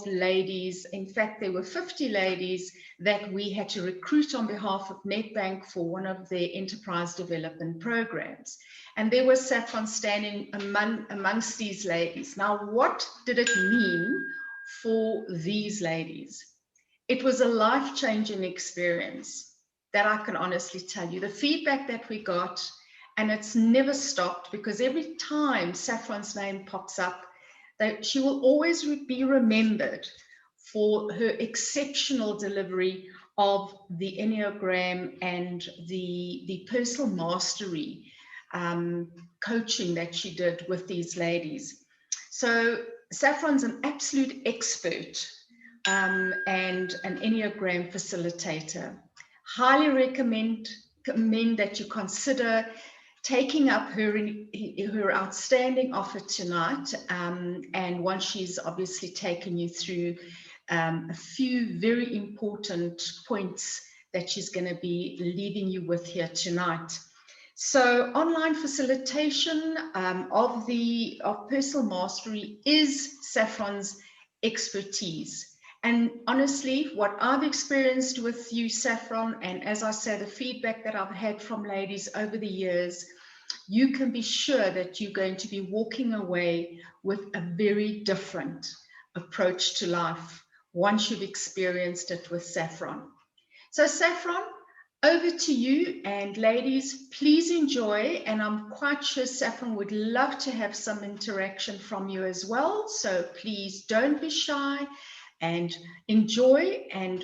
ladies. In fact, there were 50 ladies that we had to recruit on behalf of Nedbank for one of their enterprise development programs. And there was Saffron standing amongst these ladies. Now, what did it mean for these ladies? It was a life-changing experience, that I can honestly tell you. The feedback that we got, and it's never stopped, because every time Saffron's name pops up, that she will always be remembered for her exceptional delivery of the Enneagram and the personal mastery coaching that she did with these ladies. So Saffron's an absolute expert and an Enneagram facilitator. Highly recommend that you consider taking up her outstanding offer tonight, and once she's obviously taken you through a few very important points that she's going to be leaving you with here tonight. So online facilitation of personal mastery is Saffron's expertise. And honestly, what I've experienced with you, Saffron, and as I say, the feedback that I've had from ladies over the years, you can be sure that you're going to be walking away with a very different approach to life once you've experienced it with Saffron. So Saffron, over to you, and ladies, please enjoy, and I'm quite sure Saffron would love to have some interaction from you as well, so please don't be shy and enjoy, and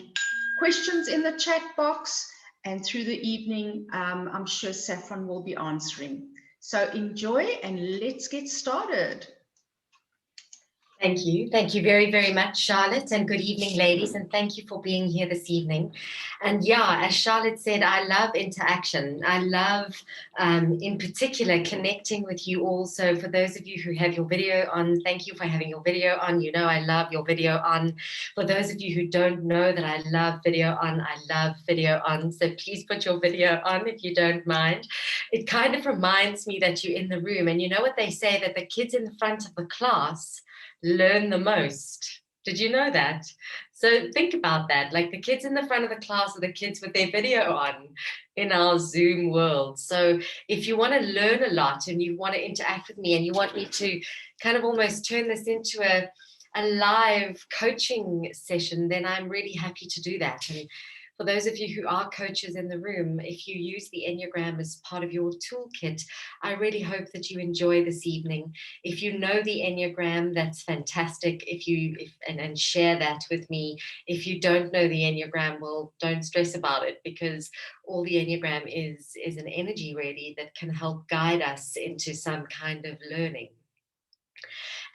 questions in the chat box, and through the evening I'm sure Saffron will be answering. So enjoy, and let's get started. Thank you. Thank you very, very much, Charlotte, and good evening, ladies, and thank you for being here this evening. And yeah, as Charlotte said, I love interaction. I love, in particular, connecting with you all. So for those of you who have your video on, thank you for having your video on. You know I love your video on. For those of you who don't know that I love video on, I love video on. So please put your video on if you don't mind. It kind of reminds me that you're in the room, and you know what they say, that the kids in the front of the class learn the most. Did you know that? So think about that. Like, the kids in the front of the class are the kids with their video on in our Zoom world. So if you want to learn a lot and you want to interact with me and you want me to kind of almost turn this into a live coaching session, then I'm really happy to do that. And for those of you who are coaches in the room, if you use the Enneagram as part of your toolkit, I really hope that you enjoy this evening. If you know the Enneagram, that's fantastic. And share that with me. If you don't know the Enneagram, well, don't stress about it, because all the Enneagram is an energy really that can help guide us into some kind of learning.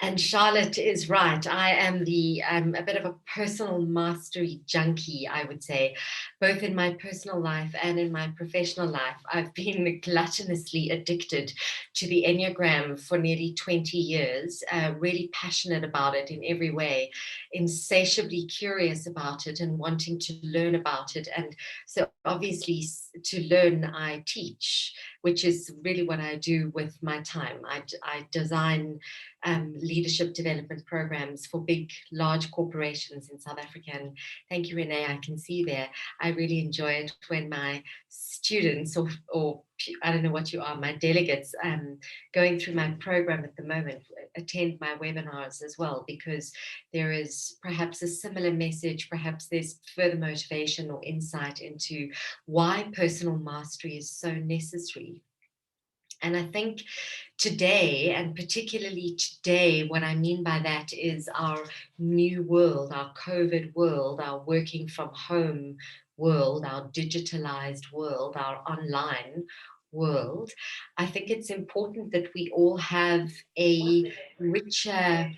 And Charlotte is right. I'm a bit of a personal mastery junkie, I would say, both in my personal life and in my professional life. I've been gluttonously addicted to the Enneagram for nearly 20 years, really passionate about it in every way, insatiably curious about it and wanting to learn about it. And so obviously to learn, I teach, which is really what I do with my time. I design leadership development programs for large corporations in South Africa. And thank you, Renee. I can see there. I really enjoy it when my students or I don't know what you are, my delegates going through my program at the moment attend my webinars as well, because there is perhaps a similar message, perhaps there's further motivation or insight into why personal mastery is so necessary. And I think today, and particularly today, what I mean by that is our new world, our COVID world, our working from home world, our digitalized world, our online world. I think it's important that we all have a richer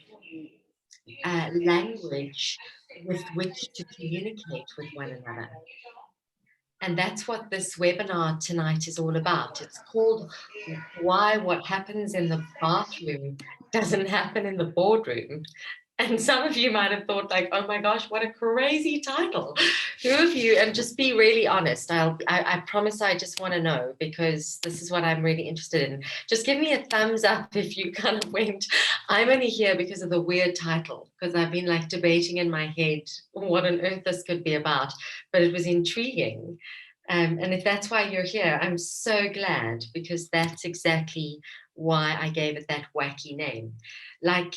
language with which to communicate with one another. And that's what this webinar tonight is all about. It's called Why What Happens in the Bathroom Doesn't Happen in the Boardroom. And some of you might have thought like, oh my gosh, what a crazy title. Who of you, and just be really honest. I promise I just want to know, because this is what I'm really interested in. Just give me a thumbs up if you kind of went, I'm only here because of the weird title, because I've been like debating in my head what on earth this could be about, but it was intriguing. And if that's why you're here, I'm so glad, because that's exactly why I gave it that wacky name. Like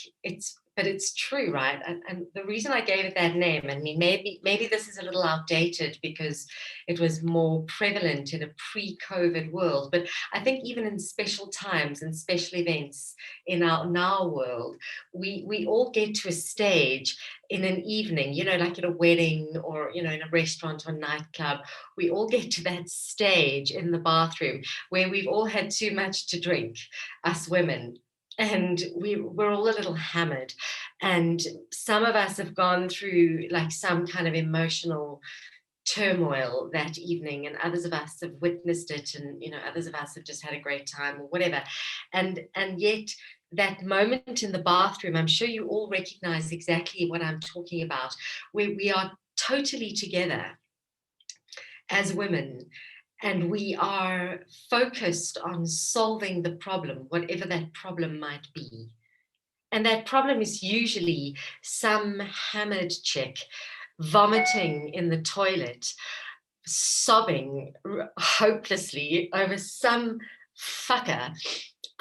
but it's true, right? And the reason I gave it that name, I mean, maybe this is a little outdated because it was more prevalent in a pre-COVID world, but I think even in special times and special events in our world, we all get to a stage in an evening, you know, like at a wedding or, you know, in a restaurant or nightclub, we all get to that stage in the bathroom where we've all had too much to drink, us women. And we're all a little hammered, and some of us have gone through like some kind of emotional turmoil that evening, and others of us have witnessed it, and you know, others of us have just had a great time or whatever. And yet that moment in the bathroom, I'm sure you all recognize exactly what I'm talking about, where we are totally together as women, and we are focused on solving the problem, whatever that problem might be. And that problem is usually some hammered chick vomiting in the toilet, sobbing hopelessly over some fucker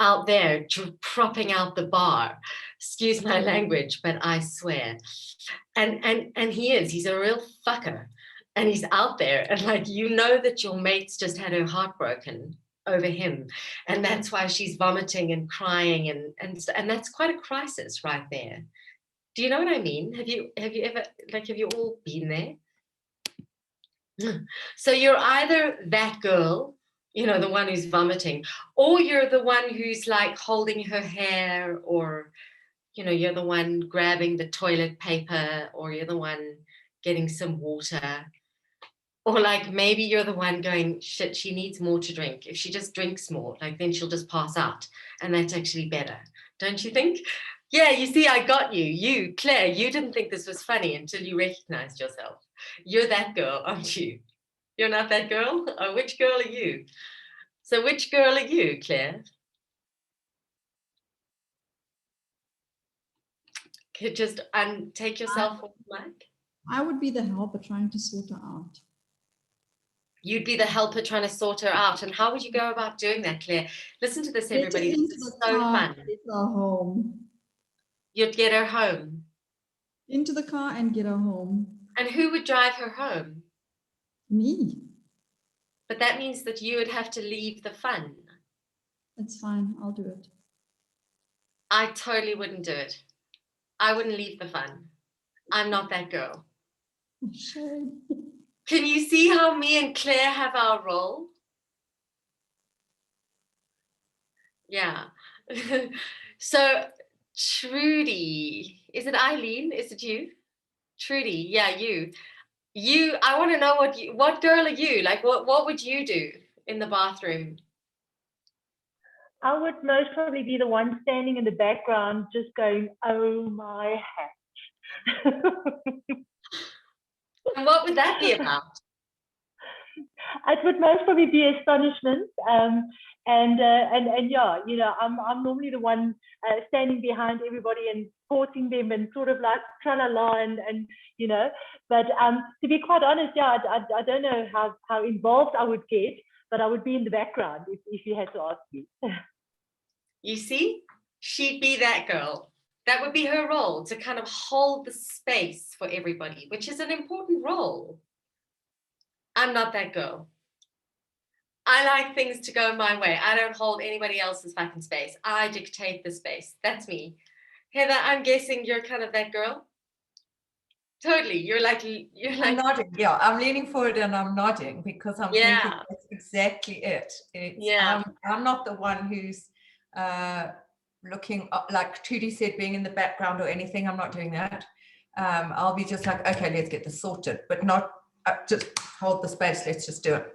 out there propping out the bar. Excuse my language, but I swear. And he's a real fucker. And he's out there, and like, you know that your mate's just had her heart broken over him, and that's why she's vomiting and crying, and that's quite a crisis right there. Do you know what I mean? Have you ever, like, have you all been there? So you're either that girl, you know, the one who's vomiting, or you're the one who's like holding her hair, or you know, you're the one grabbing the toilet paper, or you're the one getting some water. Or like maybe you're the one going, shit, she needs more to drink. If she just drinks more, like then she'll just pass out. And that's actually better. Don't you think? Yeah, you see, I got you. You, Claire, you didn't think this was funny until you recognized yourself. You're that girl, aren't you? You're not that girl? Oh, which girl are you? So which girl are you, Claire? Could just take yourself off mic. I would be the helper trying to sort her out. You'd be the helper trying to sort her out. And how would you go about doing that, Claire? Listen to this, everybody. This is so fun. Get her home. You'd get her home. Into the car and get her home. And who would drive her home? Me. But that means that you would have to leave the fun. That's fine. I'll do it. I totally wouldn't do it. I wouldn't leave the fun. I'm not that girl. Shame. Can you see how me and Claire have our role? Yeah. So Trudy, is it Eileen? Is it you? Trudy, yeah, you. I want to know what girl are you? Like, what would you do in the bathroom? I would most probably be the one standing in the background just going, oh my hat. And what would that be about? It would most probably be astonishment. And yeah, you know, I'm normally the one standing behind everybody and supporting them and sort of like tra-la-la and you know, but to be quite honest, yeah, I don't know how involved I would get, but I would be in the background if you had to ask me. You see, she'd be that girl. That would be her role, to kind of hold the space for everybody, which is an important role. I'm not that girl. I like things to go my way. I don't hold anybody else's fucking space. I dictate the space. That's me. Heather, I'm guessing you're kind of that girl. Totally. You're like I'm nodding. Yeah, I'm leaning forward and I'm nodding because I'm thinking that's exactly it. I'm not the one who's looking up, like Trudy said, being in the background or anything. I'm not doing that. I'll be just like, okay, let's get this sorted, but not just hold the space. Let's just do it.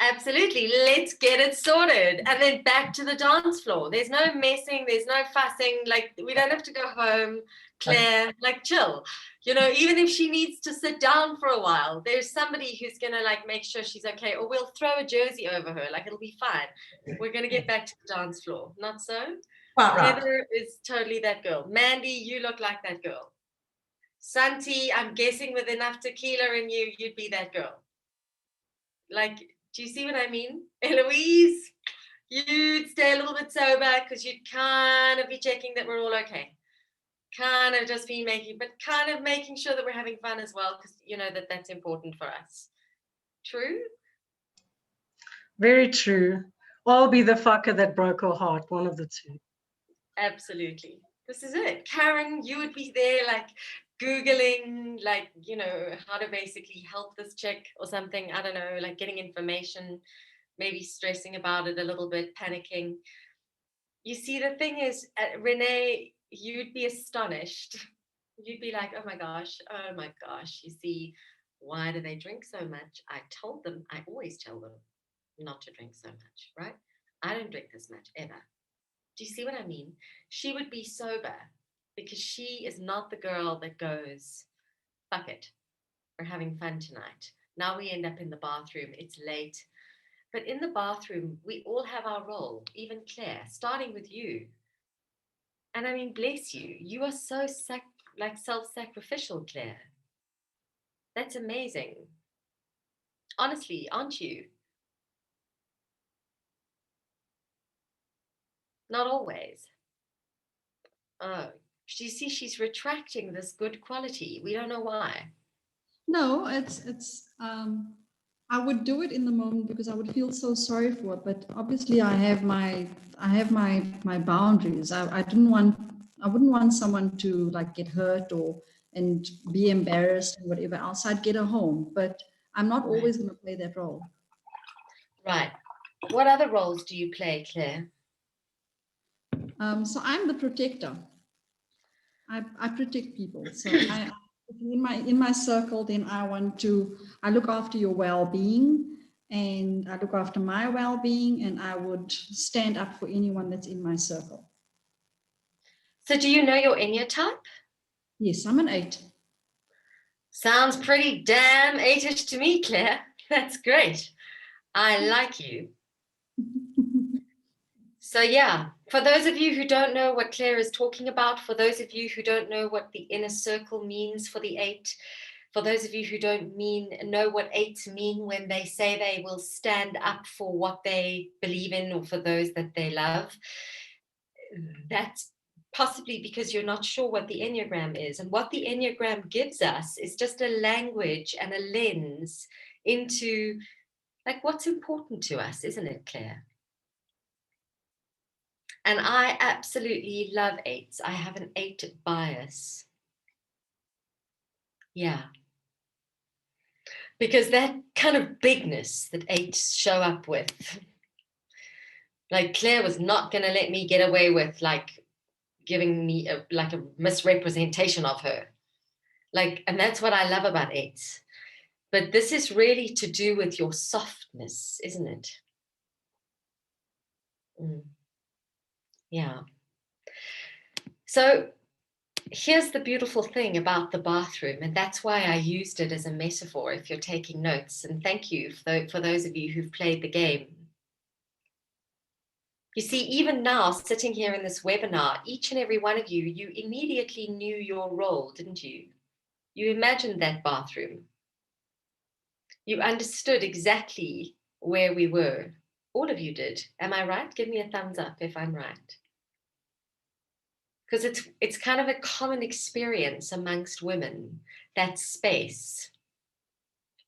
Absolutely. Let's get it sorted. And then back to the dance floor. There's no messing. There's no fussing. Like, we don't have to go home. Claire, like chill. You know, even if she needs to sit down for a while, there's somebody who's going to like make sure she's okay, or we'll throw a jersey over her. Like, it'll be fine. We're going to get back to the dance floor. Not so? Quite right. Heather is totally that girl. Mandy, you look like that girl. Santi, I'm guessing with enough tequila in you, you'd be that girl. Like, do you see what I mean? Eloise, you'd stay a little bit sober because you'd kind of be checking that we're all okay. Kind of just be kind of making sure that we're having fun as well, because you know that's important for us. True? Very true. I'll be the fucker that broke her heart, one of the two. Absolutely. This is it. Karen, you would be there like Googling, like, you know, how to basically help this chick or something. I don't know, like getting information, maybe stressing about it a little bit, panicking. You see, the thing is, Renee, you'd be astonished. You'd be like, oh my gosh. You see, why do they drink so much? I always tell them not to drink so much, right? I don't drink this much ever. Do you see what I mean? She would be sober because she is not the girl that goes, fuck it, we're having fun tonight. Now we end up in the bathroom, it's late. But in the bathroom, we all have our role, even Claire, starting with you. And I mean, bless you. You are so self-sacrificial, Claire. That's amazing. Honestly, aren't you? Not always. Oh, you see, she's retracting this good quality. We don't know why. No, I would do it in the moment because I would feel so sorry for it. But obviously I have my boundaries. I wouldn't want someone to like get hurt and be embarrassed and whatever else. I'd get her home, but I'm not always going to play that role. Right. What other roles do you play, Claire? So I'm the protector. I protect people. So in my circle, then I look after your well-being, and I look after my well-being, and I would stand up for anyone that's in my circle. So do you know your Enneatype type? Yes, I'm an 8. Sounds pretty damn 8ish to me, Claire. That's great. I like you. So yeah, for those of you who don't know what Claire is talking about, for those of you who don't know what the inner circle means for the 8, for those of you who don't know what 8s mean when they say they will stand up for what they believe in or for those that they love, that's possibly because you're not sure what the Enneagram is. And what the Enneagram gives us is just a language and a lens into like what's important to us, isn't it, Claire? And I absolutely love 8s. I have an 8 bias. Yeah. Because that kind of bigness that 8s show up with, like Claire was not going to let me get away with like giving me a misrepresentation of her. Like, and that's what I love about 8s. But this is really to do with your softness, isn't it? Yeah. So here's the beautiful thing about the bathroom, and that's why I used it as a metaphor if you're taking notes. And thank you for those of you who've played the game. You see, even now, sitting here in this webinar, each and every one of you, you immediately knew your role, didn't you? You imagined that bathroom. You understood exactly where we were. All of you did. Am I right? Give me a thumbs up if I'm right. Because it's kind of a common experience amongst women, that space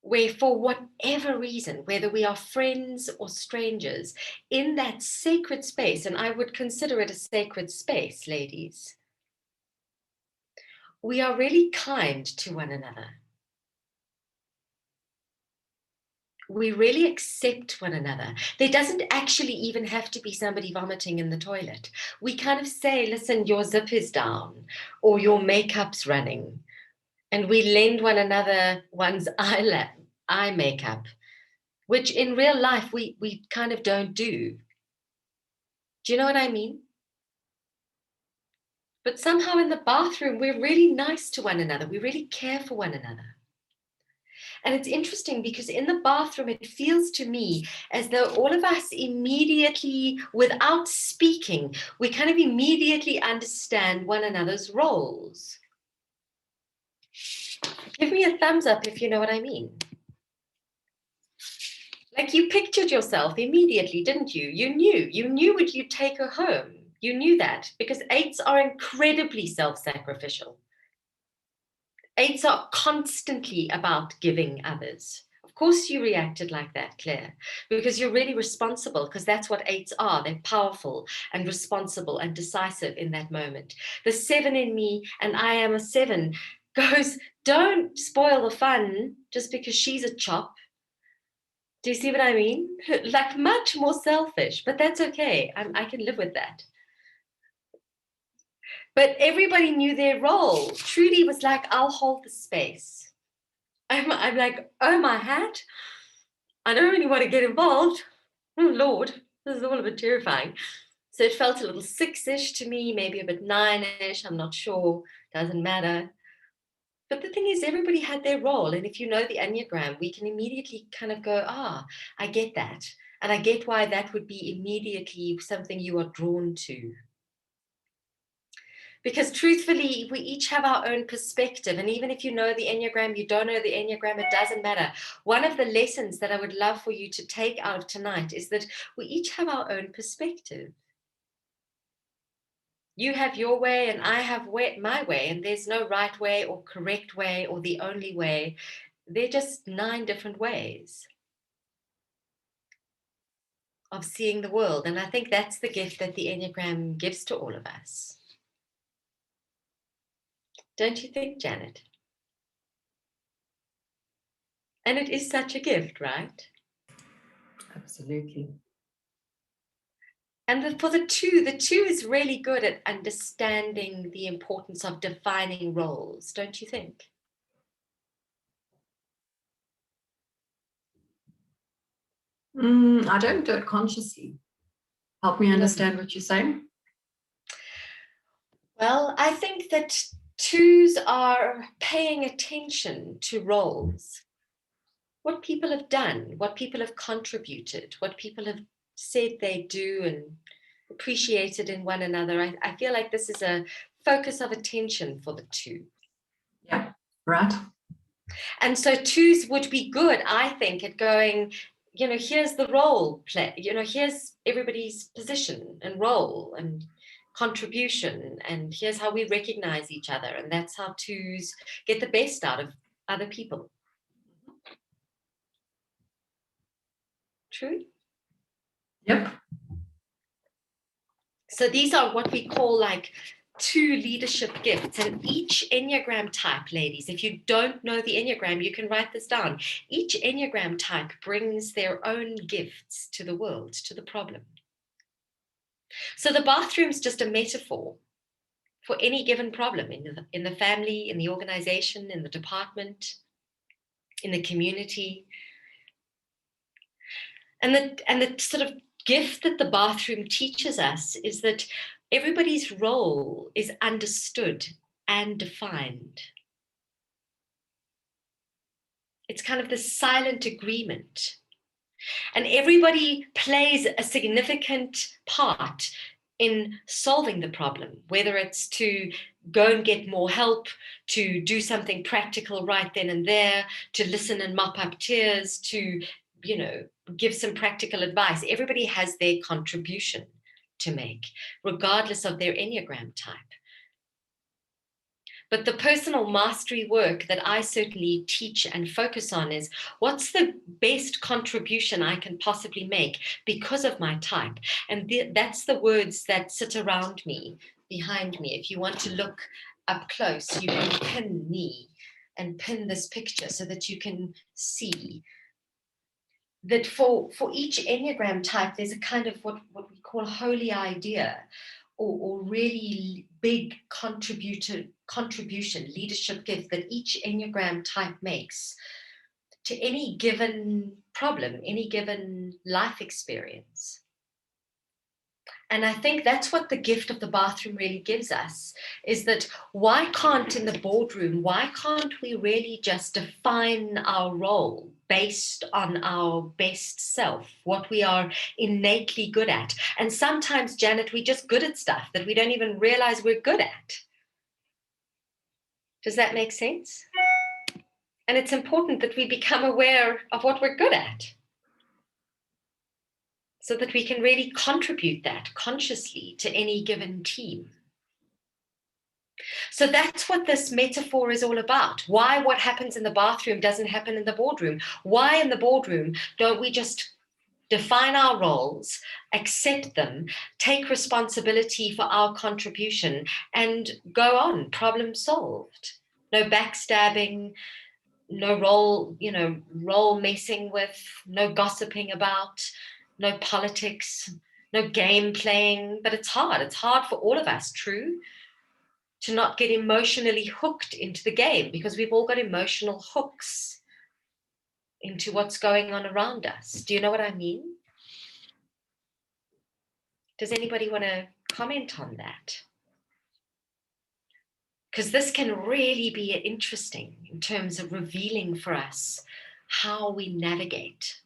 where for whatever reason, whether we are friends or strangers, in that sacred space, and I would consider it a sacred space, ladies, we are really kind to one another. We really accept one another. There doesn't actually even have to be somebody vomiting in the toilet. We kind of say, listen, your zip is down or your makeup's running. And we lend one another one's eye makeup, which in real life we kind of don't do. Do you know what I mean? But somehow in the bathroom, we're really nice to one another. We really care for one another. And it's interesting because in the bathroom, it feels to me as though all of us immediately, without speaking, we kind of immediately understand one another's roles. Give me a thumbs up if you know what I mean. Like you pictured yourself immediately, didn't you? You knew would you take her home. You knew that because 8s are incredibly self-sacrificial. 8s are constantly about giving others. Of course you reacted like that, Claire, because you're really responsible, because that's what 8s are. They're powerful and responsible and decisive in that moment. The 7 in me, and I am a 7, goes, don't spoil the fun just because she's a chop. Do you see what I mean? Like much more selfish, but that's okay. I can live with that. But everybody knew their role. Trudy was like, I'll hold the space. I'm like, oh, my hat. I don't really want to get involved. Oh, Lord, this is all a bit terrifying. So it felt a little 6-ish to me, maybe a bit 9-ish. I'm not sure. Doesn't matter. But the thing is, everybody had their role. And if you know the Enneagram, we can immediately kind of go, I get that. And I get why that would be immediately something you are drawn to. Because truthfully, we each have our own perspective. And even if you know the Enneagram, you don't know the Enneagram, it doesn't matter. One of the lessons that I would love for you to take out of tonight is that we each have our own perspective. You have your way and I have my way, and there's no right way or correct way or the only way. They're just 9 different ways of seeing the world. And I think that's the gift that the Enneagram gives to all of us. Don't you think, Janet? And it is such a gift, right? Absolutely. And for the 2 is really good at understanding the importance of defining roles, don't you think? I don't do it consciously. Help me understand what you're saying. Well, I think that 2s are paying attention to roles, what people have done, what people have contributed, what people have said they do and appreciated in one another. I feel like this is a focus of attention for the 2. Yeah, right. And so 2s would be good, I think, at going, here's the role play, here's everybody's position and role and contribution, and here's how we recognize each other. And that's how 2s get the best out of other people. True? Yep. So these are what we call like 2 leadership gifts, and each Enneagram type, ladies, if you don't know the Enneagram, you can write this down. Each Enneagram type brings their own gifts to the world, to the problem. So the bathroom's just a metaphor for any given problem in the family, in the organization, in the department, in the community. And the sort of gift that the bathroom teaches us is that everybody's role is understood and defined. It's kind of the silent agreement. And everybody plays a significant part in solving the problem, whether it's to go and get more help, to do something practical right then and there, to listen and mop up tears, to, give some practical advice. Everybody has their contribution to make, regardless of their Enneagram type. But the personal mastery work that I certainly teach and focus on is what's the best contribution I can possibly make because of my type. And that's the words that sit around me, behind me. If you want to look up close, you can pin me and pin this picture so that you can see that for each Enneagram type, there's a kind of what we call holy idea, or really big contribution, leadership gift that each Enneagram type makes to any given problem, any given life experience. And I think that's what the gift of the bathroom really gives us, is that why can't in the boardroom, why can't we really just define our role based on our best self, what we are innately good at? And sometimes, Janet, we're just good at stuff that we don't even realize we're good at. Does that make sense? And it's important that we become aware of what we're good at, so that we can really contribute that consciously to any given team. So that's what this metaphor is all about. Why what happens in the bathroom doesn't happen in the boardroom. Why in the boardroom don't we just define our roles, accept them, take responsibility for our contribution, and go on, problem solved. No backstabbing, no role messing with, no gossiping about, no politics, no game playing. But it's hard. It's hard for all of us, true, to not get emotionally hooked into the game, because we've all got emotional hooks into what's going on around us. Do you know what I mean? Does anybody want to comment on that? Because this can really be interesting in terms of revealing for us how we navigate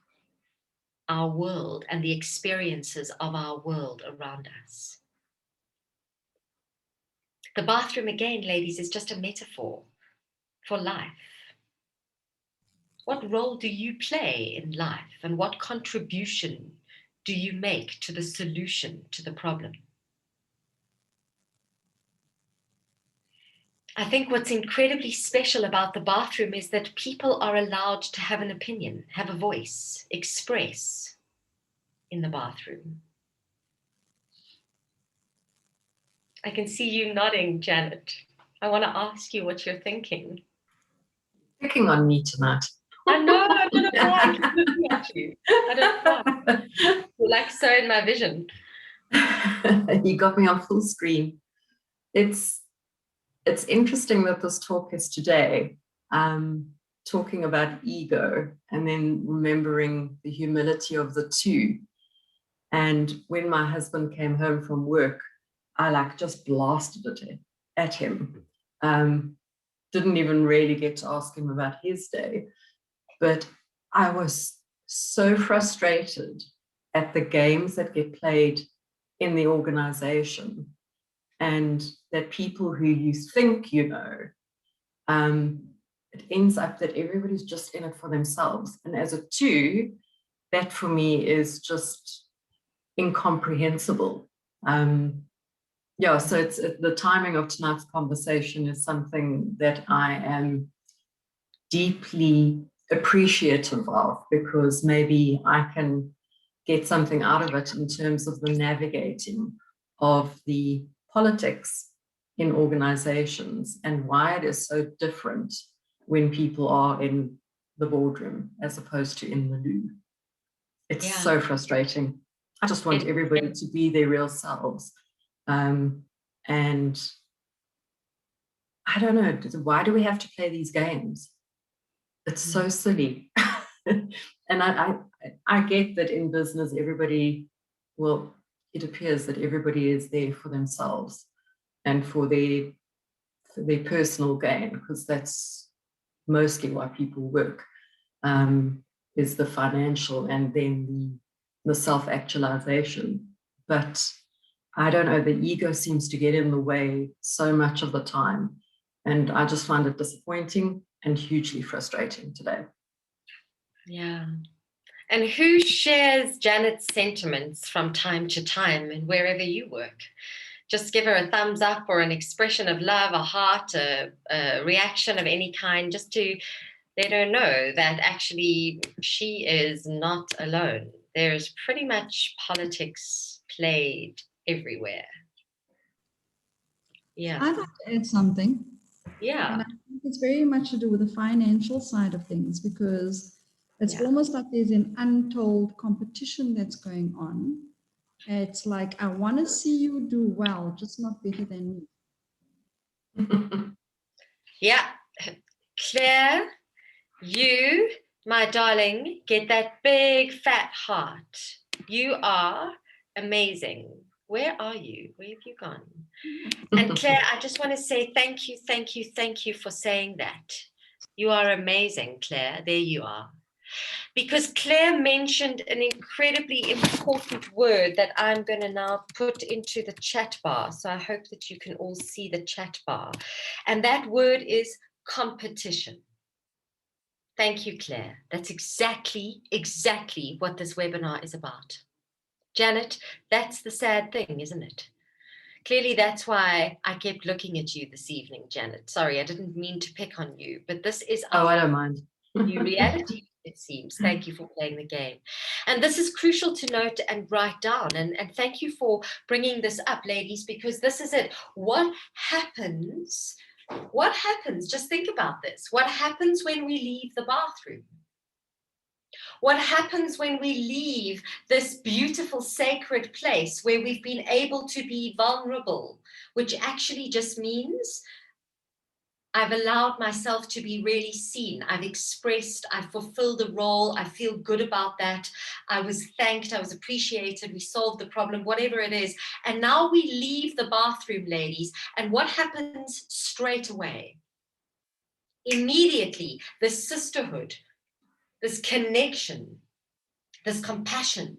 our world and the experiences of our world around us. The bathroom, again, ladies, is just a metaphor for life. What role do you play in life, and what contribution do you make to the solution to the problem? I think what's incredibly special about the bathroom is that people are allowed to have an opinion, have a voice, express in the bathroom. I can see you nodding, Janet. I want to ask you what you're thinking. Picking on me tonight. I know, I don't know why I keep looking at you. I don't know why. You're like so in my vision. You got me on full screen. It's interesting that this talk is today, talking about ego and then remembering the humility of the two. And when my husband came home from work, I just blasted it at him. Didn't even really get to ask him about his day, but I was so frustrated at the games that get played in the organization, and that people who you think you know, it ends up that everybody's just in it for themselves. And as a two, that for me is just incomprehensible. Yeah, so it's the timing of tonight's conversation is something that I am deeply appreciative of, because maybe I can get something out of it in terms of the navigating of the politics in organizations and why it is so different when people are in the boardroom as opposed to in the loo. It's so frustrating. I just want everybody to be their real selves. And I don't know, why do we have to play these games? It's so silly. And I get that in business, everybody, well, it appears that everybody is there for themselves and for their personal gain, because that's mostly why people work, is the financial and then the self-actualization. But I don't know, the ego seems to get in the way so much of the time. And I just find it disappointing and hugely frustrating today. Yeah. And who shares Janet's sentiments from time to time and wherever you work? Just give her a thumbs up or an expression of love, a heart, a reaction of any kind, just to let her know that actually she is not alone. There's pretty much politics played everywhere. Yeah. I'd like to add something. Yeah. And I think it's very much to do with the financial side of things, because it's almost like there's an untold competition that's going on. It's like, I want to see you do well, just not better than me. Yeah. Claire, you, my darling, get that big fat heart. You are amazing. Where are you? Where have you gone? And Claire, I just want to say thank you, thank you, thank you for saying that. You are amazing, Claire. There you are. Because Claire mentioned an incredibly important word that I'm going to now put into the chat bar. So I hope that you can all see the chat bar. And that word is competition. Thank you, Claire. That's exactly what this webinar is about. Janet, that's the sad thing, isn't it? Clearly, that's why I kept looking at you this evening, Janet. Sorry, I didn't mean to pick on you, but this is Oh, I don't mind. new reality, it seems. Thank you for playing the game. And this is crucial to note and write down. And thank you for bringing this up, ladies, because this is it. What happens? Just think about this. What happens when we leave the bathroom? What happens when we leave this beautiful sacred place where we've been able to be vulnerable, which actually just means I've allowed myself to be really seen. I've expressed, I've fulfilled a role. I feel good about that. I was thanked, I was appreciated. We solved the problem, whatever it is. And now we leave the bathroom, ladies. And what happens straight away? Immediately, this sisterhood, this connection, this compassion,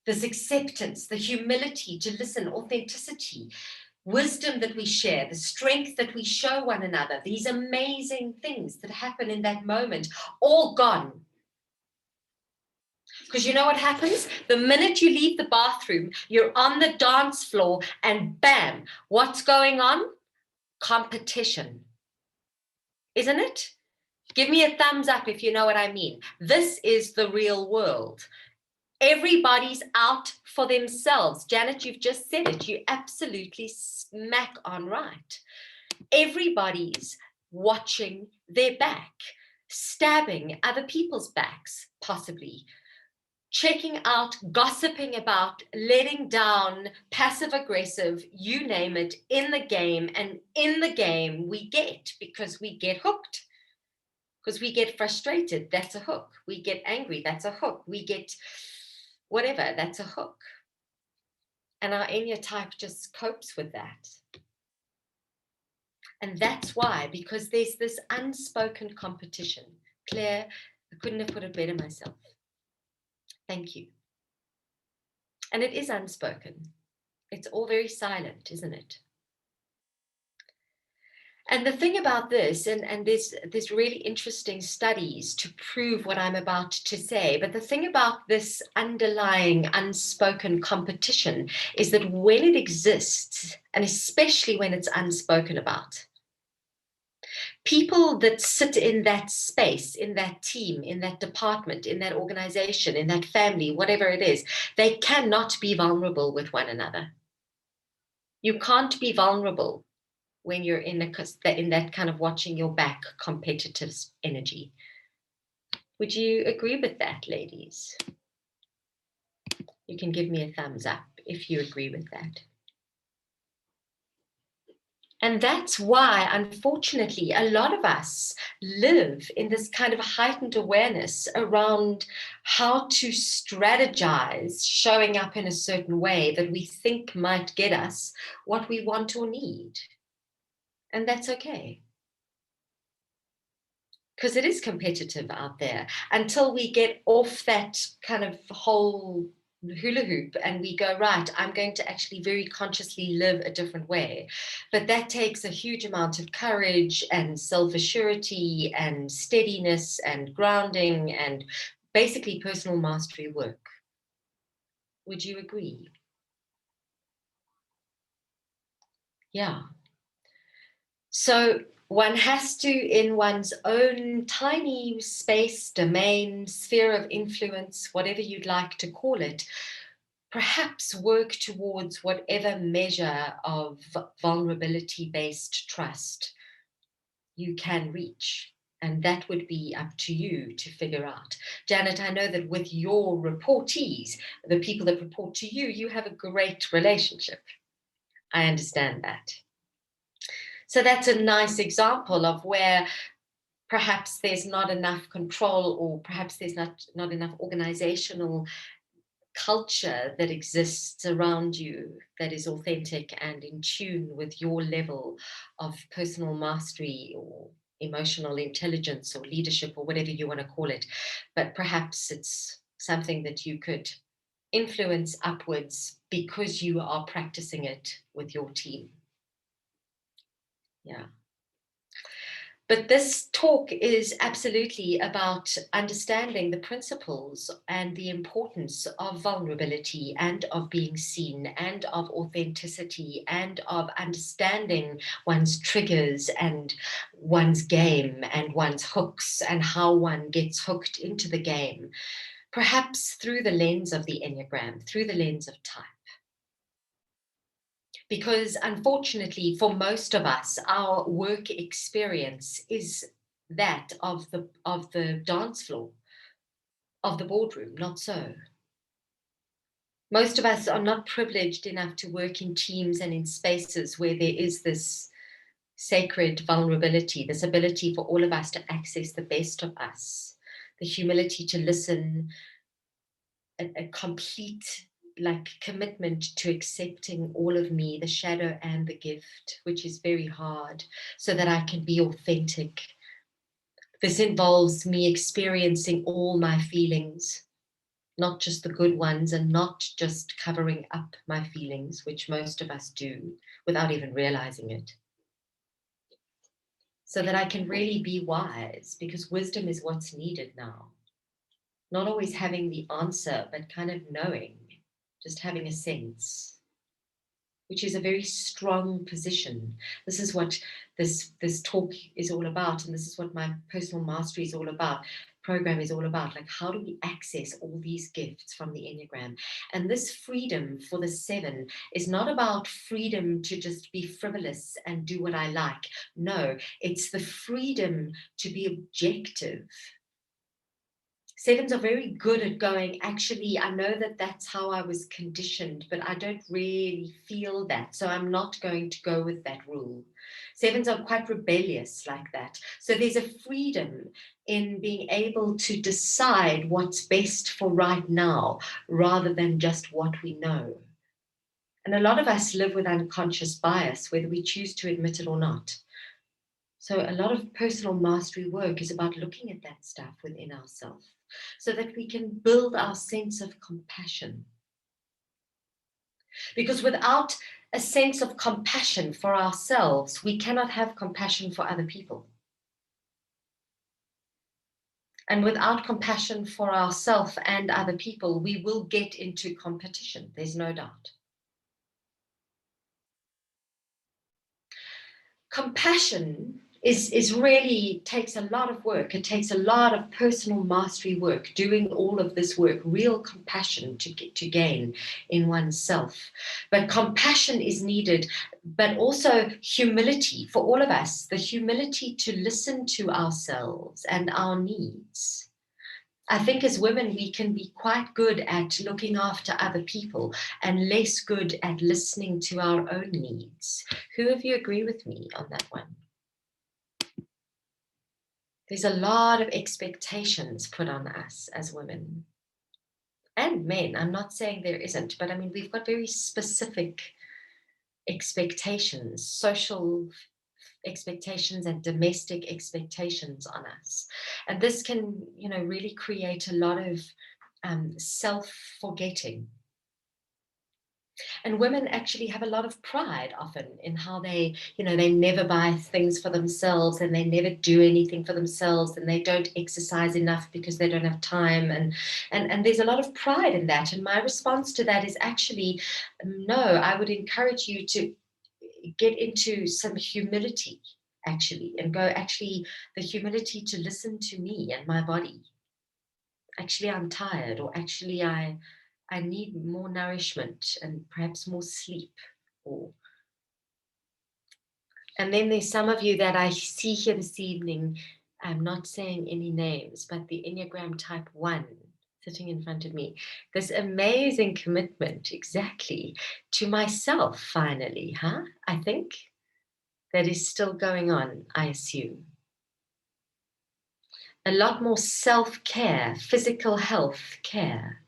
this acceptance, the humility to listen, authenticity, wisdom that we share, the strength that we show one another, these amazing things that happen in that moment, all gone. Because you know what happens? The minute you leave the bathroom, you're on the dance floor and bam, what's going on? Competition. Isn't it? Give me a thumbs up if you know what I mean. This is the real world. Everybody's out for themselves. Janet, you've just said it. You absolutely smack on right. Everybody's watching their back, stabbing other people's backs, possibly, checking out, gossiping about, letting down, passive aggressive, you name it, in the game. And in the game we get, because we get hooked. Because we get frustrated, that's a hook. We get angry, that's a hook. We get whatever, that's a hook. And our Enya type just copes with that. And that's why, because there's this unspoken competition. Claire, I couldn't have put it better myself. Thank you. And it is unspoken. It's all very silent, isn't it? And the thing about this, and there's really interesting studies to prove what I'm about to say, but the thing about this underlying unspoken competition is that when it exists, and especially when it's unspoken about, people that sit in that space, in that team, in that department, in that organization, in that family, whatever it is, they cannot be vulnerable with one another. You can't be vulnerable when you're in that kind of watching your back competitive energy. Would you agree with that, ladies? You can give me a thumbs up if you agree with that. And that's why, unfortunately, a lot of us live in this kind of heightened awareness around how to strategize showing up in a certain way that we think might get us what we want or need. And that's okay. Because it is competitive out there until we get off that kind of whole hula hoop and we go, right, I'm going to actually very consciously live a different way. But that takes a huge amount of courage and self-assurity and steadiness and grounding and basically personal mastery work. Would you agree? Yeah. So one has to, in one's own tiny space, domain, sphere of influence, whatever you'd like to call it, perhaps work towards whatever measure of vulnerability-based trust you can reach. And that would be up to you to figure out. Janet, I know that with your reportees, the people that report to you, you have a great relationship. I understand that. So that's a nice example of where perhaps there's not enough control, or perhaps there's not enough organizational culture that exists around you that is authentic and in tune with your level of personal mastery or emotional intelligence or leadership or whatever you want to call it. But perhaps it's something that you could influence upwards because you are practicing it with your team. Yeah. But this talk is absolutely about understanding the principles and the importance of vulnerability and of being seen and of authenticity and of understanding one's triggers and one's game and one's hooks and how one gets hooked into the game, perhaps through the lens of the Enneagram, through the lens of type. Because unfortunately, for most of us, our work experience is that of the dance floor, of the boardroom, not so. Most of us are not privileged enough to work in teams and in spaces where there is this sacred vulnerability, this ability for all of us to access the best of us, the humility to listen, a complete commitment to accepting all of me, the shadow and the gift, which is very hard, so that I can be authentic. This involves me experiencing all my feelings, not just the good ones, and not just covering up my feelings, which most of us do without even realizing it. So that I can really be wise, because wisdom is what's needed now. Not always having the answer, but kind of knowing, just having a sense, which is a very strong position. This is what this talk is all about, and this is what my personal mastery is all about, program is all about. Like, how do we access all these gifts from the Enneagram? And this freedom for the 7 is not about freedom to just be frivolous and do what I like. No, it's the freedom to be objective. 7s are very good at going, actually, I know that that's how I was conditioned, but I don't really feel that, so I'm not going to go with that rule. 7s are quite rebellious like that. So there's a freedom in being able to decide what's best for right now, rather than just what we know. And a lot of us live with unconscious bias, whether we choose to admit it or not. So a lot of personal mastery work is about looking at that stuff within ourselves, so that we can build our sense of compassion. Because without a sense of compassion for ourselves, we cannot have compassion for other people. And without compassion for ourselves and other people, we will get into competition. There's no doubt. Compassion is really takes a lot of work. It takes a lot of personal mastery work, doing all of this work, real compassion to gain in oneself. But compassion is needed, but also humility for all of us, the humility to listen to ourselves and our needs. I think as women, we can be quite good at looking after other people and less good at listening to our own needs. Who of you agree with me on that one? There's a lot of expectations put on us as women and men. I'm not saying there isn't, but I mean, we've got very specific expectations, social expectations and domestic expectations on us. And this can, really create a lot of self-forgetting. And women actually have a lot of pride often in how they never buy things for themselves, and they never do anything for themselves, and they don't exercise enough because they don't have time. And there's a lot of pride in that. And my response to that is actually, no, I would encourage you to get into some humility, actually, and the humility to listen to me and my body. Actually, I'm tired, or actually I need more nourishment and perhaps more sleep. And then there's some of you that I see here this evening, I'm not saying any names, but the Enneagram type 1 sitting in front of me, this amazing commitment exactly to myself finally, I think that is still going on, I assume. A lot more self-care, physical health care.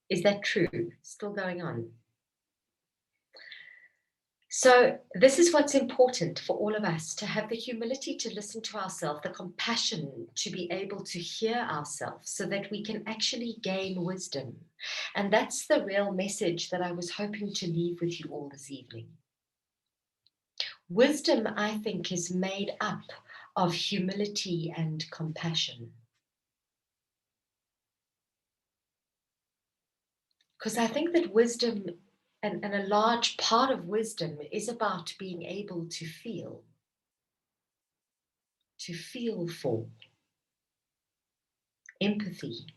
Is that true? Still going on. So this is what's important for all of us, to have the humility to listen to ourselves, the compassion to be able to hear ourselves so that we can actually gain wisdom. And that's the real message that I was hoping to leave with you all this evening. Wisdom, I think, is made up of humility and compassion. Because I think that wisdom, and a large part of wisdom, is about being able to feel for empathy.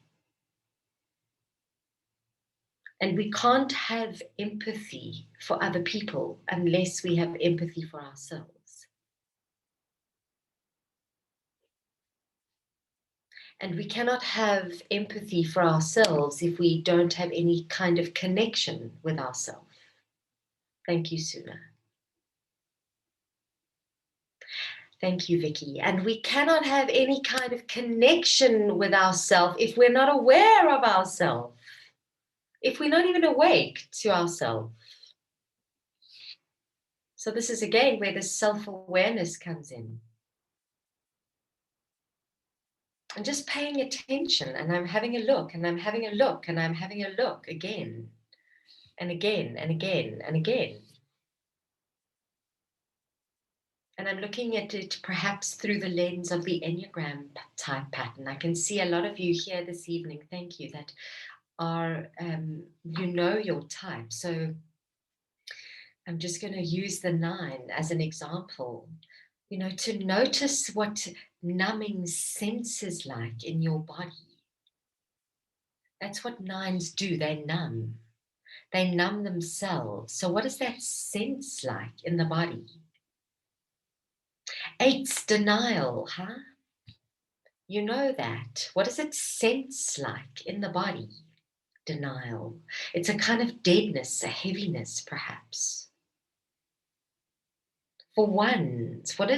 And we can't have empathy for other people unless we have empathy for ourselves. And we cannot have empathy for ourselves if we don't have any kind of connection with ourselves. Thank you, Suna. Thank you, Vicky. And we cannot have any kind of connection with ourselves if we're not aware of ourselves, if we're not even awake to ourselves. So this is again where the self-awareness comes in. And just paying attention, and I'm having a look, and I'm having a look, and I'm having a look again, and again, and again, and again. And I'm looking at it perhaps through the lens of the Enneagram type pattern. I can see a lot of you here this evening, thank you, that are, you know your type. So I'm just going to use the 9 as an example, you know, to notice what numbing sense is like in your body. That's what 9s do, they numb. They numb themselves. So what is that sense like in the body? 8's denial, huh? You know that. What does it sense like in the body? Denial. It's a kind of deadness, a heaviness, perhaps. For 1s, what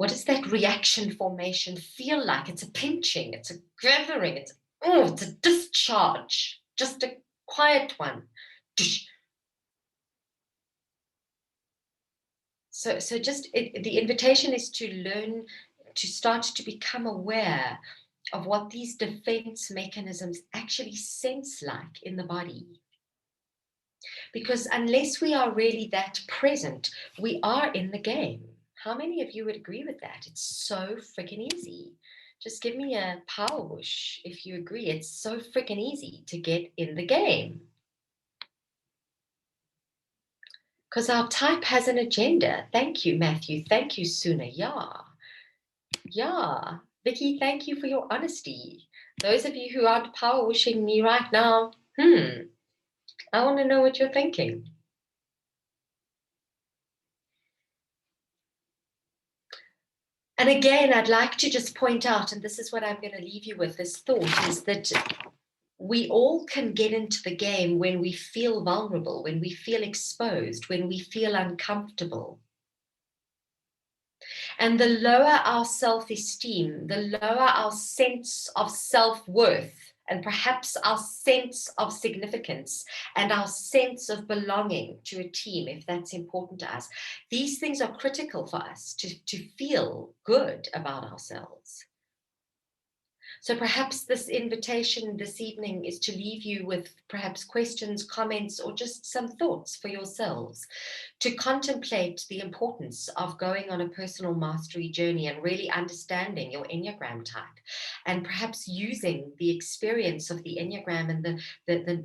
does that reaction formation feel like? It's a pinching, it's a gathering, it's a discharge, just a quiet one. So just the invitation is to learn to start to become aware of what these defense mechanisms actually sense like in the body. Because unless we are really that present, we are in the game. How many of you would agree with that? It's so freaking easy. Just give me a power whoosh if you agree. It's so freaking easy to get in the game. Because our type has an agenda. Thank you, Matthew. Thank you, Suna. Yeah. Vicky, thank you for your honesty. Those of you who aren't power wishing me right now, I want to know what you're thinking. And again, I'd like to just point out, and this is what I'm going to leave you with, this thought, is that we all can get into the game when we feel vulnerable, when we feel exposed, when we feel uncomfortable. And the lower our self-esteem, the lower our sense of self-worth, and perhaps our sense of significance and our sense of belonging to a team, if that's important to us. These things are critical for us to feel good about ourselves. So perhaps this invitation this evening is to leave you with perhaps questions, comments, or just some thoughts for yourselves to contemplate the importance of going on a personal mastery journey and really understanding your Enneagram type, and perhaps using the experience of the Enneagram and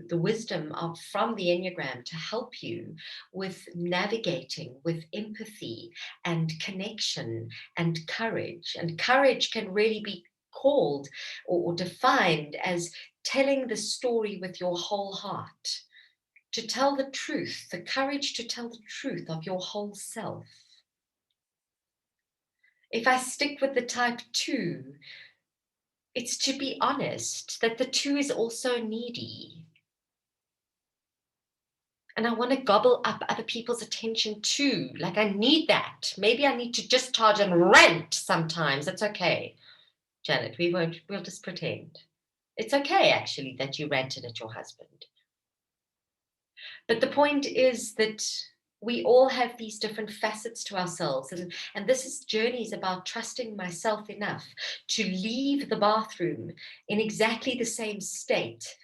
the wisdom from the Enneagram to help you with navigating with empathy and connection and courage. And courage can really be called or defined as telling the story with your whole heart, to tell the truth, the courage to tell the truth of your whole self. If I stick with the type 2, it's to be honest that the 2 is also needy. And I want to gobble up other people's attention too. Like, I need that. Maybe I need to discharge and rant sometimes. It's okay, Janet, we'll just pretend. It's okay, actually, that you ranted at your husband. But the point is that we all have these different facets to ourselves. And this journey is about trusting myself enough to leave the bathroom in exactly the same state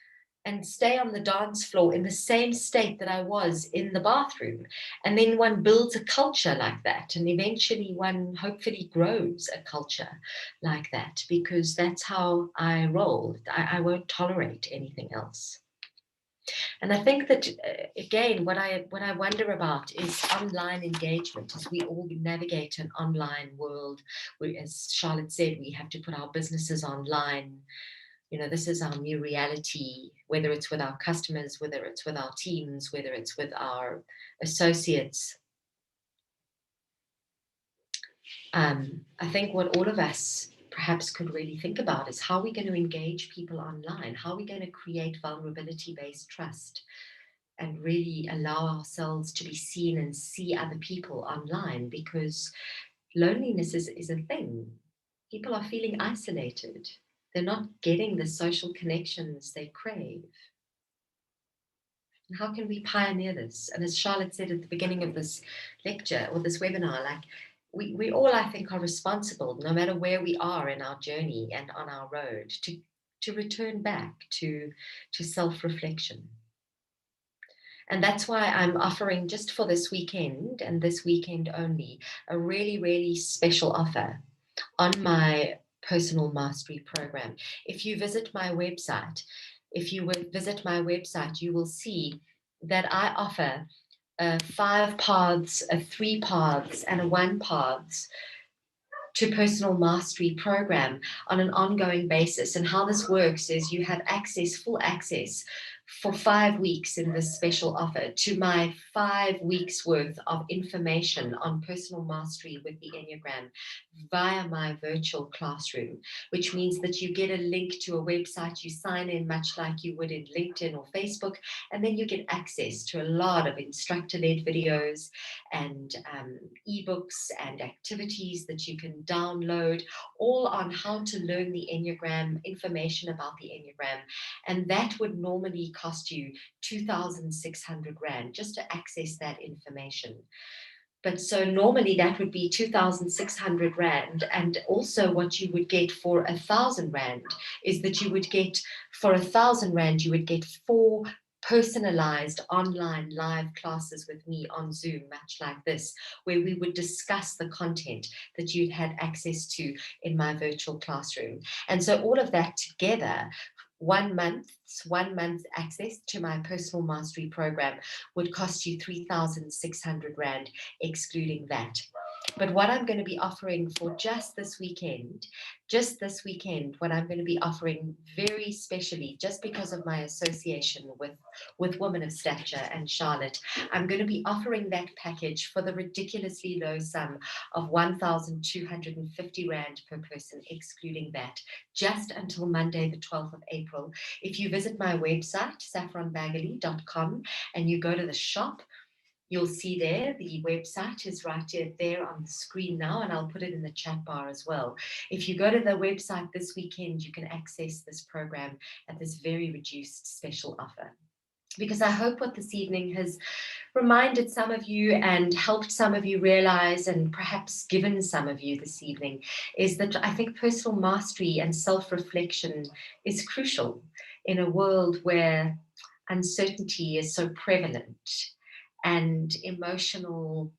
and stay on the dance floor in the same state that I was in the bathroom. And then one builds a culture like that. And eventually one hopefully grows a culture like that, because that's how I roll. I won't tolerate anything else. And I think that, again, what I wonder about is online engagement as we all navigate an online world. As Charlotte said, we have to put our businesses online. You know, this is our new reality, whether it's with our customers, whether it's with our teams, whether it's with our associates. I think what all of us perhaps could really think about is how we're going to engage people online, how we're going to create vulnerability-based trust and really allow ourselves to be seen and see other people online, because loneliness is a thing. People are feeling isolated. They're not getting the social connections they crave. And how can we pioneer this? And as Charlotte said at the beginning of this lecture or this webinar, like we all, I think, are responsible, no matter where we are in our journey and on our road, to return back to self-reflection. And that's why I'm offering, just for this weekend and this weekend only, a really, really special offer on my personal mastery program. If you visit my website, you will see that I offer 5 paths, 3 paths, and a 1 paths to personal mastery program on an ongoing basis. And how this works is you have access, full access, for 5 weeks in this special offer to my 5 weeks worth of information on personal mastery with the Enneagram via my virtual classroom, which means that you get a link to a website, you sign in much like you would in LinkedIn or Facebook, and then you get access to a lot of instructor-led videos and ebooks and activities that you can download, all on how to learn the Enneagram, information about the Enneagram. And that would normally cost you 2,600 Rand just to access that information. But so normally that would be 2,600 Rand. And also what you would get for 1,000 Rand is that you would get, for 1,000 Rand, you would get 4 personalized online live classes with me on Zoom, much like this, where we would discuss the content that you'd had access to in my virtual classroom. And so all of that together, 1 month access to my personal mastery program would cost you 3,600 Rand, excluding that. But what I'm going to be offering for just this weekend, what I'm going to be offering very specially, just because of my association with Women of Stature and Charlotte, I'm going to be offering that package for the ridiculously low sum of 1,250 Rand per person, excluding that, just until Monday, the 12th of April. If you visit my website, saffronbaggallay.com, and you go to the shop, you'll see there, the website is right there on the screen now, and I'll put it in the chat bar as well. If you go to the website this weekend, you can access this program at this very reduced special offer. Because I hope what this evening has reminded some of you and helped some of you realize, and perhaps given some of you this evening, is that I think personal mastery and self-reflection is crucial in a world where uncertainty is so prevalent and emotional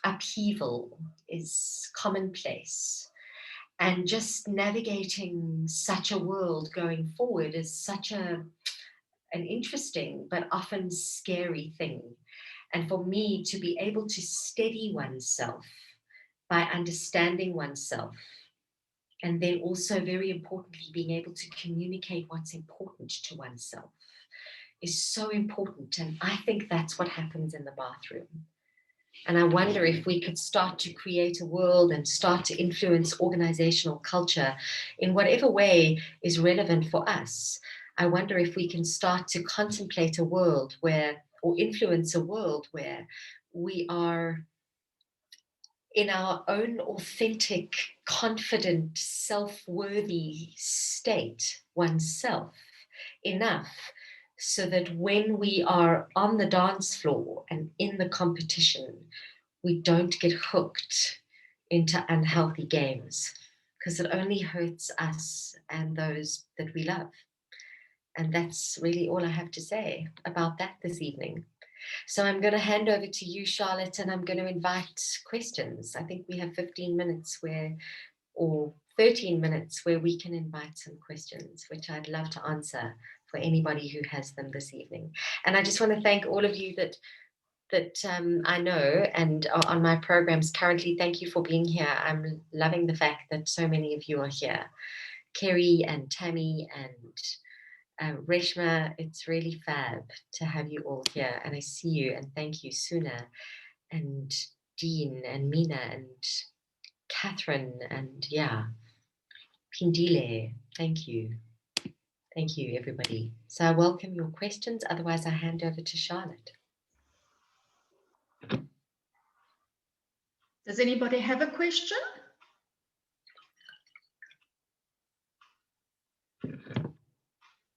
upheaval is commonplace. And just navigating such a world going forward is such an interesting but often scary thing. And for me to be able to steady oneself by understanding oneself, and then also very importantly being able to communicate what's important to oneself, is so important. And I think that's what happens in the bathroom. And I wonder if we could start to create a world and start to influence organizational culture in whatever way is relevant for us. I wonder if we can start to contemplate a world where, or influence a world where we are in our own authentic, confident, self-worthy state, oneself, enough so that when we are on the dance floor and in the competition, we don't get hooked into unhealthy games, because it only hurts us and those that we love. And that's really all I have to say about that this evening. So I'm going to hand over to you, Charlotte, and I'm going to invite questions. I think we have 15 minutes or 13 minutes where we can invite some questions, which I'd love to answer for anybody who has them this evening. And I just want to thank all of you that I know and are on my programs currently. Thank you for being here. I'm loving the fact that so many of you are here. Kerry and Tammy and Reshma, it's really fab to have you all here. And I see you, and thank you, Suna and Dean and Mina and Catherine and Pindile. Thank you. Thank you, everybody. So I welcome your questions. Otherwise, I hand over to Charlotte. Does anybody have a question?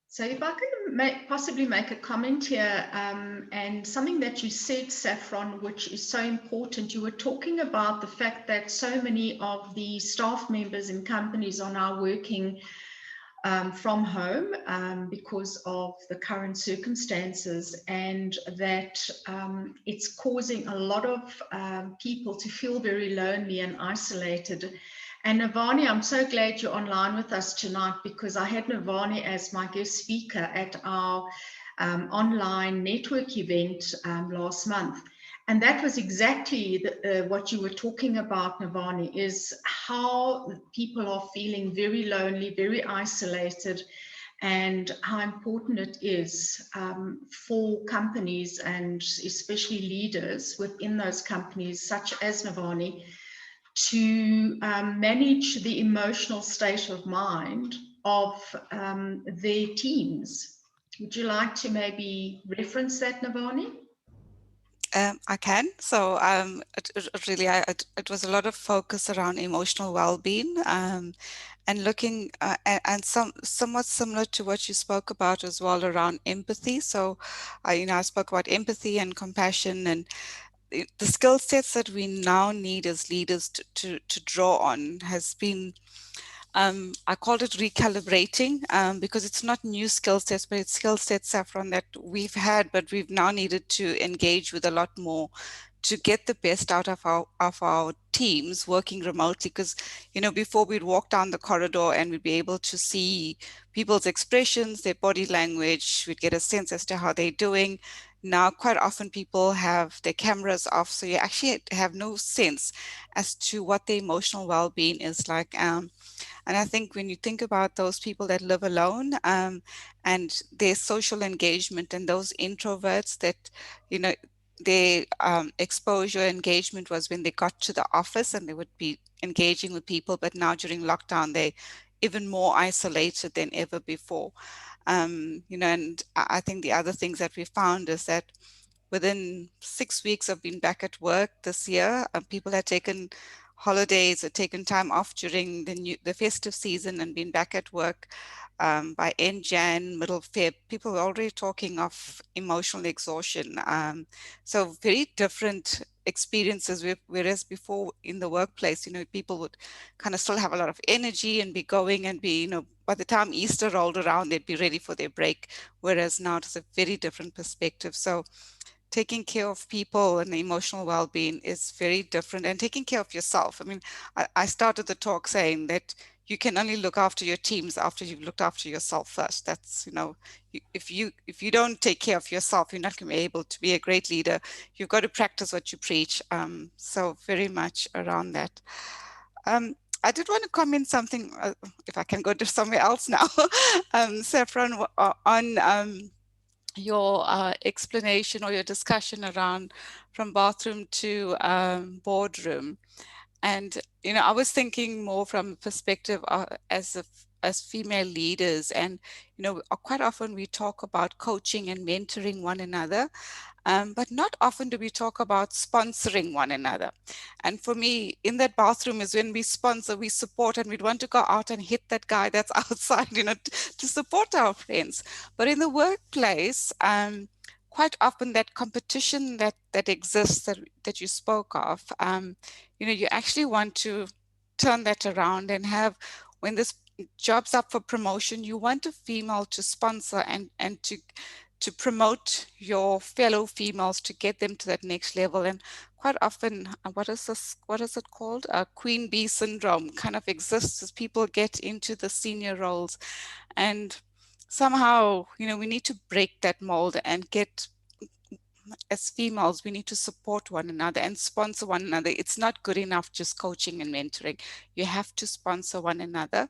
So if I can possibly make a comment here, and something that you said, Saffron, which is so important. You were talking about the fact that so many of the staff members in companies are now working from home because of the current circumstances, and that it's causing a lot of people to feel very lonely and isolated. And Navani, I'm so glad you're online with us tonight, because I had Navani as my guest speaker at our online network event last month. And that was exactly what you were talking about, Navani, is how people are feeling very lonely, very isolated, and how important it is for companies, and especially leaders within those companies, such as Navani, to manage the emotional state of mind of their teams. Would you like to maybe reference that, Navani? I can. So it was a lot of focus around emotional well-being, and looking and somewhat similar to what you spoke about as well around empathy. So, I spoke about empathy and compassion, and the skill sets that we now need as leaders to draw on has been, I called it recalibrating, because it's not new skill sets, but it's skill sets, Saffron, that we've had, but we've now needed to engage with a lot more to get the best out of our teams working remotely. Because, before we'd walk down the corridor and we'd be able to see people's expressions, their body language, we'd get a sense as to how they're doing. Now, quite often people have their cameras off, so you actually have no sense as to what their emotional well-being is like. And I think when you think about those people that live alone, and their social engagement, and those introverts that, their exposure engagement was when they got to the office and they would be engaging with people, but now during lockdown, they're even more isolated than ever before. And I think the other things that we found is that within 6 weeks of being back at work this year, people had taken holidays or taken time off during the festive season and been back at work. By end Jan, middle Feb, people were already talking of emotional exhaustion. So very different experiences, whereas before in the workplace, people would kind of still have a lot of energy and be going and be, by the time Easter rolled around, they'd be ready for their break. Whereas now it's a very different perspective. So taking care of people and emotional well-being is very different, and taking care of yourself. I mean, I started the talk saying that you can only look after your teams after you've looked after yourself first. That's, if you don't take care of yourself, you're not going to be able to be a great leader. You've got to practice what you preach. So very much around that. I did want to comment something, if I can go to somewhere else now, Saffron, on your explanation or your discussion around from bathroom to boardroom. And, I was thinking more from a perspective as as female leaders, and quite often we talk about coaching and mentoring one another, but not often do we talk about sponsoring one another. And for me, in that bathroom is when we sponsor, we support, and we'd want to go out and hit that guy that's outside, to support our friends. But in the workplace, quite often that competition that exists that you spoke of, you actually want to turn that around and have, when this job's up for promotion, you want a female to sponsor and to promote your fellow females to get them to that next level. And quite often, what is it called? Queen bee syndrome kind of exists as people get into the senior roles. And somehow, we need to break that mold and get, as females, we need to support one another and sponsor one another. It's not good enough just coaching and mentoring. You have to sponsor one another.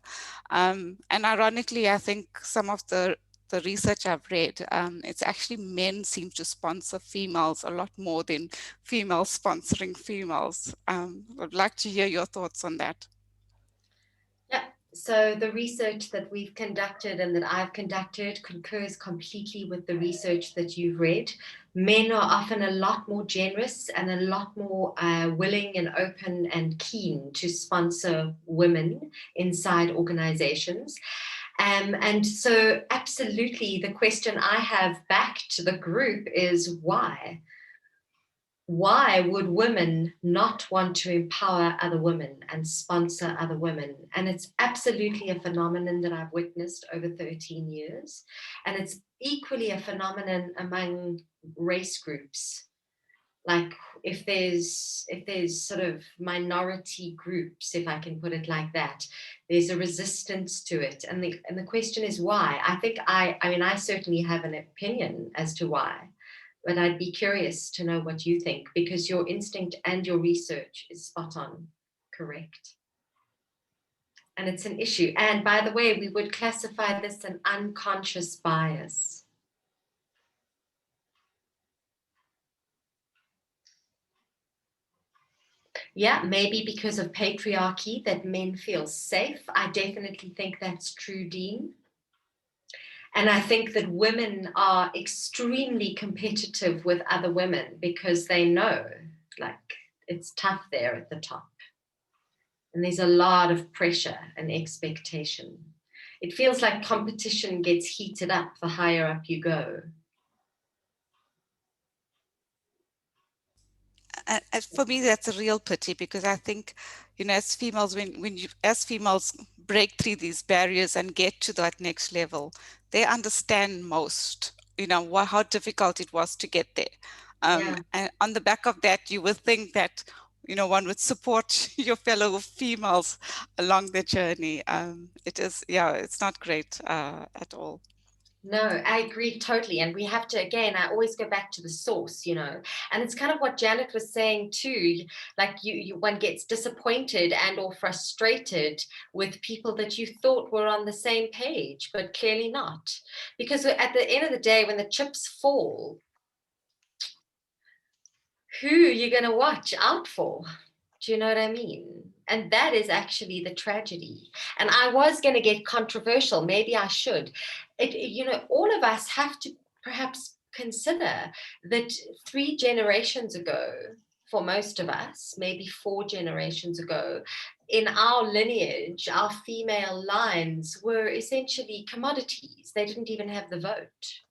And ironically, I think some of the research I've read, it's actually men seem to sponsor females a lot more than females sponsoring females. I'd like to hear your thoughts on that. Yeah, so the research that we've conducted and that I've conducted concurs completely with the research that you've read. Men are often a lot more generous and a lot more willing and open and keen to sponsor women inside organizations. And so absolutely, the question I have back to the group is why? Why would women not want to empower other women and sponsor other women? And it's absolutely a phenomenon that I've witnessed over 13 years. And it's equally a phenomenon among race groups. Like if there's sort of minority groups, if I can put it like that, there's a resistance to it. And the question is why? I think I certainly have an opinion as to why. But I'd be curious to know what you think, because your instinct and your research is spot on, correct? And it's an issue. And by the way, we would classify this an unconscious bias. Yeah, maybe because of patriarchy that men feel safe. I definitely think that's true, Dean. And I think that women are extremely competitive with other women because they know, like, it's tough there at the top. And there's a lot of pressure and expectation. It feels like competition gets heated up the higher up you go. And for me, that's a real pity, because I think, as females, as females break through these barriers and get to that next level, they understand most, how difficult it was to get there. And on the back of that, you would think that, one would support your fellow females along the journey. It's not great at all. No, I agree totally. And we have to, again, I always go back to the source, and it's kind of what Janet was saying too, like one gets disappointed and or frustrated with people that you thought were on the same page, but clearly not. Because at the end of the day, when the chips fall, who are you going to watch out for? Do you know what I mean? And that is actually the tragedy. And I was going to get controversial. Maybe I should. All of us have to perhaps consider that 3 generations ago, for most of us, maybe 4 generations ago, in our lineage, our female lines were essentially commodities. They didn't even have the vote.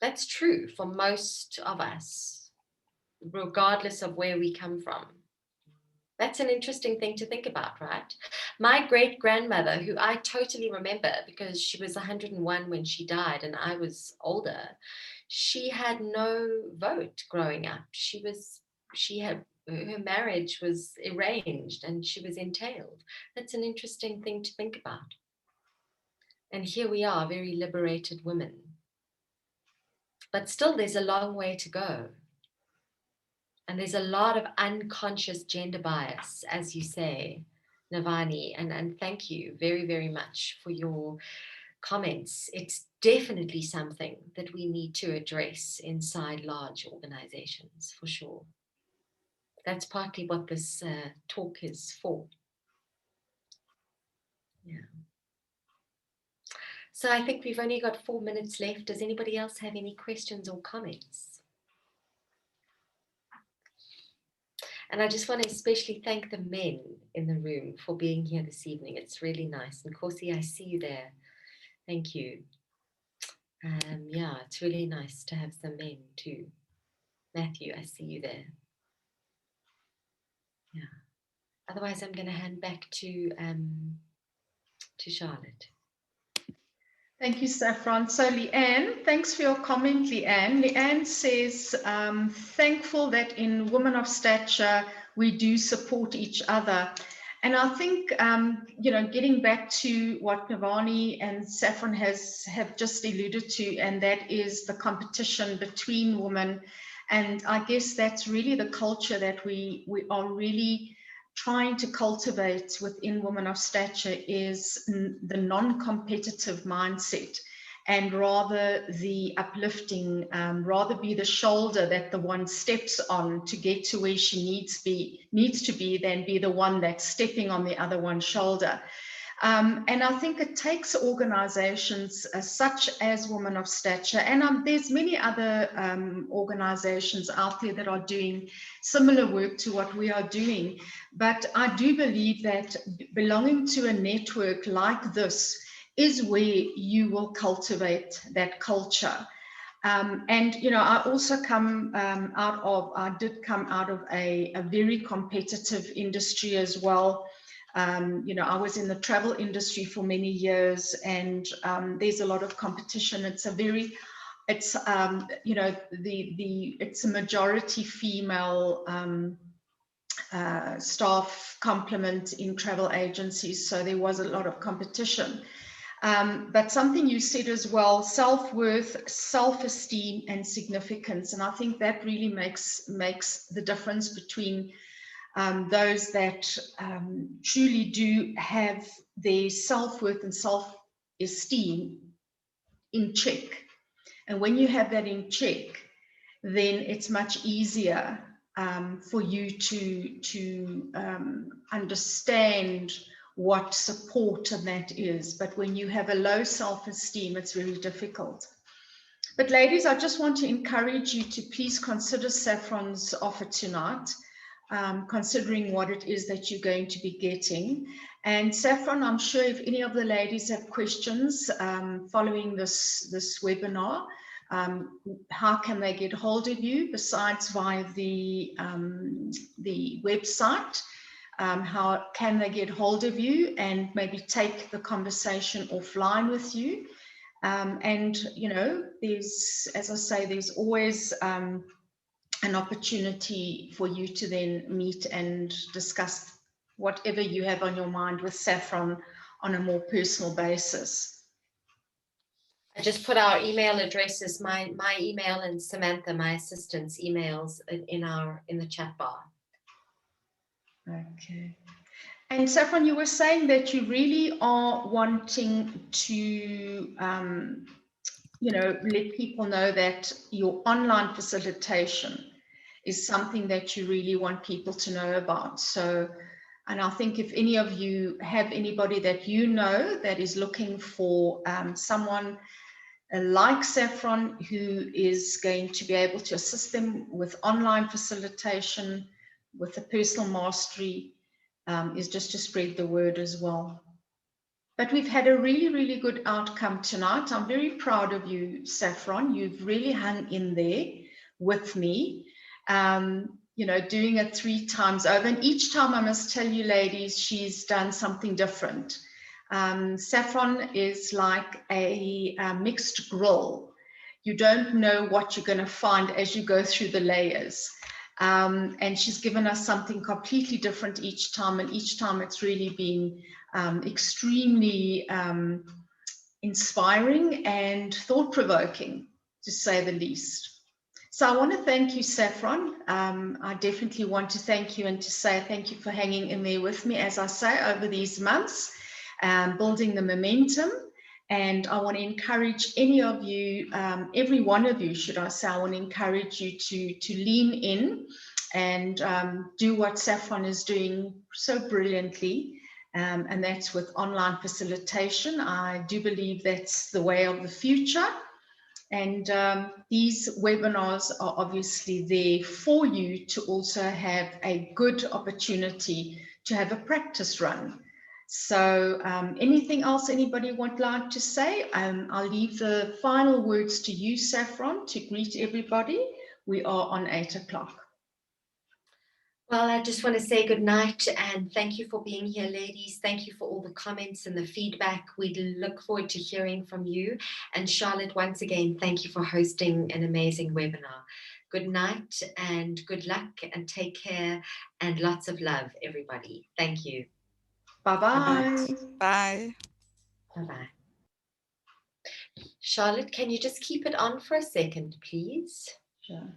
That's true for most of us, regardless of where we come from. That's an interesting thing to think about, right? My great-grandmother, who I totally remember because she was 101 when she died and I was older, she had no vote growing up. Her marriage was arranged and she was entailed. That's an interesting thing to think about. And here we are, very liberated women. But still, there's a long way to go. And there's a lot of unconscious gender bias, as you say, Navani, and thank you very, very much for your comments. It's definitely something that we need to address inside large organizations, for sure. That's partly what this talk is for. Yeah. So I think we've only got 4 minutes left. Does anybody else have any questions or comments? And I just want to especially thank the men in the room for being here this evening. It's really nice. And Corsi, I see you there. Thank you. Yeah, it's really nice to have some men too. Matthew, I see you there. Yeah. Otherwise, I'm going to hand back to Charlotte. Thank you, Saffron. So Leanne, thanks for your comment, Leanne. Leanne says, thankful that in Women of Stature, we do support each other. And I think, you know, getting back to what Navani and Saffron have just alluded to, and that is the competition between women. And I guess that's really the culture that we are really trying to cultivate within Women of Stature, is the non-competitive mindset, and rather the uplifting, rather be the shoulder that the one steps on to get to where she needs to be than be the one that's stepping on the other one's shoulder. And I think it takes organizations such as Women of Stature, and there's many other organizations out there that are doing similar work to what we are doing. But I do believe that belonging to a network like this is where you will cultivate that culture. And, you know, I also I did come out of a very competitive industry as well. You know, I was in the travel industry for many years, and there's a lot of competition. It's you know, it's a majority female staff complement in travel agencies, so there was a lot of competition. But something you said as well, self-worth, self-esteem, and significance, and I think that really makes the difference between those that truly do have their self-worth and self-esteem in check. And when you have that in check, then it's much easier for you to understand what support and that is. But when you have a low self-esteem, it's very difficult. But ladies, I just want to encourage you to please consider Saffron's offer tonight. Considering what it is that you're going to be getting. And Saffron, I'm sure if any of the ladies have questions following this webinar, how can they get hold of you besides via the website? How can they get hold of you and maybe take the conversation offline with you? And, you know, there's, as I say, there's always an opportunity for you to then meet and discuss whatever you have on your mind with Saffron on a more personal basis. I just put our email addresses, my email and Samantha, my assistant's emails in the chat bar. Okay. And Saffron, you were saying that you really are wanting to you know, let people know that your online facilitation is something that you really want people to know about. So, and I think if any of you have anybody that you know that is looking for someone like Saffron who is going to be able to assist them with online facilitation, with the personal mastery, is just to spread the word as well. But we've had a really, really good outcome tonight. I'm very proud of you, Saffron. You've really hung in there with me, you know, doing it 3 times over. And each time, I must tell you, ladies, she's done something different. Saffron is like a mixed grill. You don't know what you're going to find as you go through the layers. And she's given us something completely different each time. And each time it's really been extremely inspiring and thought-provoking, to say the least. So I want to thank you, Saffron. I definitely want to thank you and to say thank you for hanging in there with me, as I say, over these months, building the momentum. And I want to encourage any of you, every one of you, should I say, I want to encourage you to lean in and do what Saffron is doing so brilliantly. and that's with online facilitation. I do believe that's the way of the future. And these webinars are obviously there for you to also have a good opportunity to have a practice run. So anything else anybody would like to say? I'll leave the final words to you, Saffron, to greet everybody. We are on 8 o'clock. Well, I just want to say good night and thank you for being here, ladies. Thank you for all the comments and the feedback. We look forward to hearing from you. And Charlotte, once again, thank you for hosting an amazing webinar. Good night and good luck and take care and lots of love, everybody. Thank you. Bye-bye. Bye. Bye-bye. Charlotte, can you just keep it on for a second, please? Sure.